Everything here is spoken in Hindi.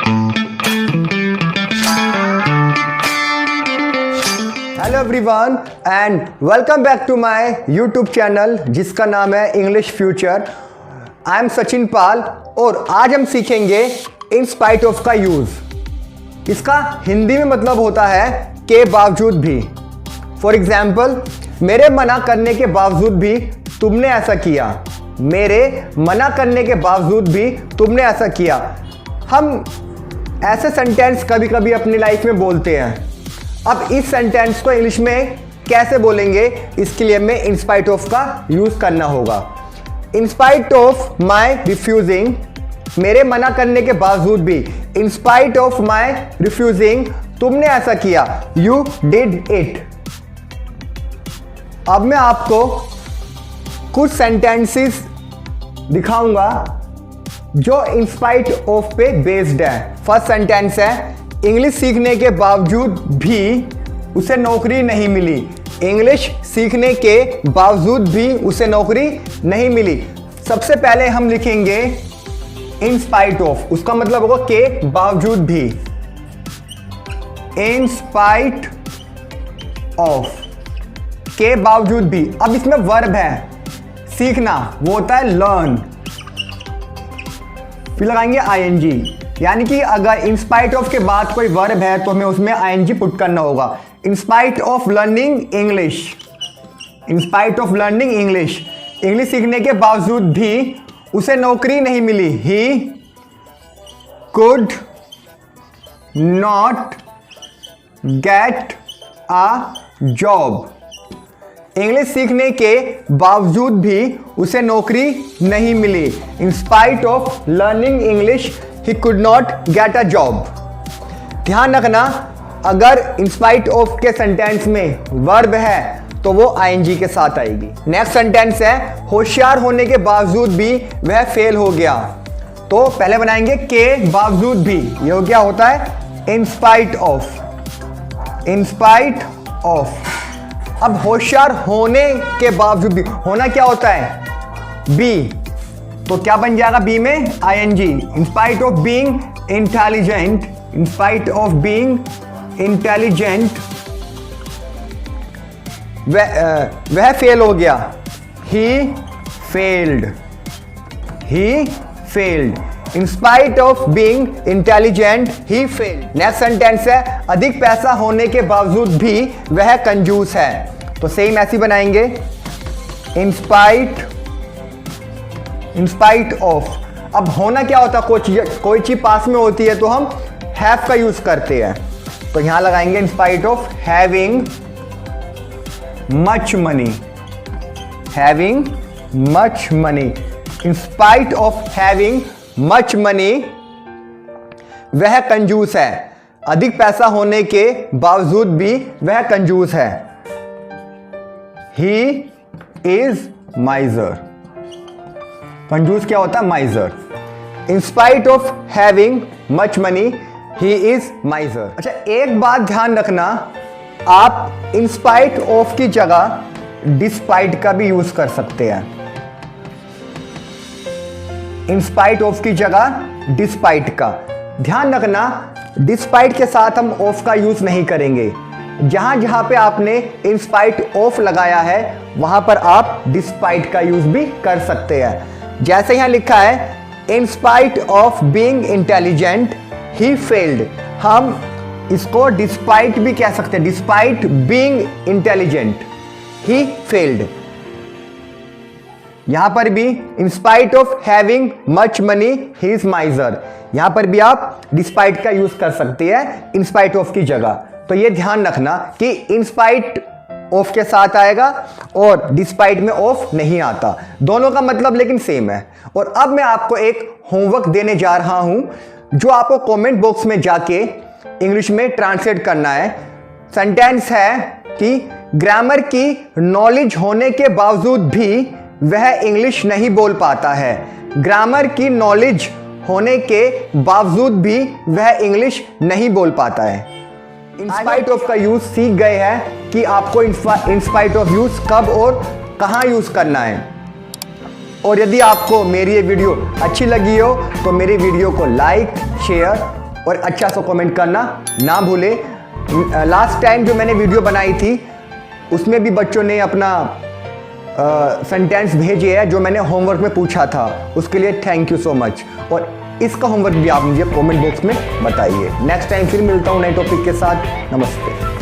Hello everyone and welcome back to my YouTube channel जिसका नाम है English future. I am Sachin Pal और आज हम सीखेंगे इन स्पाइट ऑफ का यूज़। इसका हिंदी में मतलब होता है के बावजूद भी। फॉर एग्जाम्पल, मेरे मना करने के बावजूद भी तुमने ऐसा किया। मेरे मना करने के बावजूद भी तुमने ऐसा किया। हम ऐसे सेंटेंस कभी कभी अपनी लाइफ में बोलते हैं। अब इस सेंटेंस को इंग्लिश में कैसे बोलेंगे, इसके लिए हमें इन स्पाइट ऑफ का यूज़ करना होगा। In spite of my refusing, मेरे मना करने के बावजूद भी, इन स्पाइट ऑफ माई रिफ्यूजिंग, तुमने ऐसा किया। You did it. अब मैं आपको कुछ सेंटेंसेस दिखाऊंगा जो इन स्पाइट ऑफ पे बेस्ड है। फर्स्ट सेंटेंस है, इंग्लिश सीखने के बावजूद भी उसे नौकरी नहीं मिली। इंग्लिश सीखने के बावजूद भी उसे नौकरी नहीं मिली। सबसे पहले हम लिखेंगे इन स्पाइट ऑफ, उसका मतलब होगा के बावजूद भी। इन स्पाइट ऑफ, के बावजूद भी। अब इसमें वर्ब है सीखना, वो होता है लर्न, फिर लगाएंगे आईएनजी। यानी कि अगर इन स्पाइट ऑफ के बाद कोई वर्ब है तो हमें उसमें आईएनजी पुट करना होगा। In spite of learning English, in spite of learning English, English सीखने के बावजूद भी उसे नौकरी नहीं मिली। He could not get a job. English सीखने के बावजूद भी उसे नौकरी नहीं मिली। In spite of learning English he could not get a job. ध्यान रखना, अगर इन स्पाइट ऑफ के सेंटेंस में वर्ब है तो वो आईएनजी के साथ आएगी। नेक्स्ट सेंटेंस है, होशियार होने के बावजूद भी वह फेल हो गया। तो पहले बनाएंगे के बावजूद भी, ये हो क्या होता है इन spite of. In spite of. अब होशियार होने के बावजूद भी, होना क्या होता है बी, तो क्या बन जाएगा बी में ING. In spite of being intelligent, in spite of being intelligent वह फेल हो गया। He failed, he failed. In spite of being intelligent he failed. Next sentence है, अधिक पैसा होने के बावजूद भी वह कंजूस है। तो सेम ऐसी बनाएंगे इन स्पाइट ऑफ। अब होना क्या होता है, कोई चीज पास में होती है तो हम हैव का यूज करते हैं। तो यहां लगाएंगे इन spite of having much money, having much money. In spite of having much money वह कंजूस है। अधिक पैसा होने के बावजूद भी वह कंजूस है। He is माइजर। कंजूस क्या होता है माइजर। इन spite of having much money he is माइजर। अच्छा, एक बात ध्यान रखना, आप इन स्पाइट ऑफ की जगह डिस्पाइट का भी यूज कर सकते हैं। इन स्पाइट ऑफ की जगह डिस्पाइट का। ध्यान रखना, डिस्पाइट के साथ हम ऑफ का यूज नहीं करेंगे। जहां जहां पे आपने इन स्पाइट ऑफ लगाया है वहां पर आप डिस्पाइट का यूज भी कर सकते हैं। जैसे यहां लिखा है इन spite of being intelligent he failed, हम इसको डिस्पाइट भी कह सकते हैं। Despite being intelligent he failed. यहां पर भी इन spite of having much money he is माइजर, यहां पर भी आप डिस्पाइट का यूज कर सकते हैं इन स्पाइट ऑफ की जगह। तो ये ध्यान रखना कि इन स्पाइट ऑफ के साथ आएगा और डिस्पाइट में ऑफ नहीं आता। दोनों का मतलब लेकिन सेम है। और अब मैं आपको एक होमवर्क देने जा रहा हूं जो आपको कमेंट बॉक्स में जाके इंग्लिश में ट्रांसलेट करना है। सेंटेंस है कि ग्रामर की नॉलेज होने के बावजूद भी वह इंग्लिश नहीं बोल पाता है। ग्रामर की नॉलेज होने के बावजूद भी वह इंग्लिश नहीं बोल पाता है। इन स्पाइट ऑफ का यूज सीख गए हैं कि आपको इन स्पाइट ऑफ यूज कब और कहां यूज करना है। और यदि आपको मेरी ये वीडियो अच्छी लगी हो तो मेरी वीडियो को लाइक, शेयर और अच्छा सा कमेंट करना ना भूले। लास्ट टाइम जो मैंने वीडियो बनाई थी उसमें भी बच्चों ने अपना सेंटेंस भेजे है जो मैंने होमवर्क में पूछा था, उसके लिए थैंक यू सो मच। और इसका होमवर्क भी आप मुझे कमेंट बॉक्स में बताइए। नेक्स्ट टाइम फिर मिलता हूँ नए टॉपिक के साथ। नमस्ते।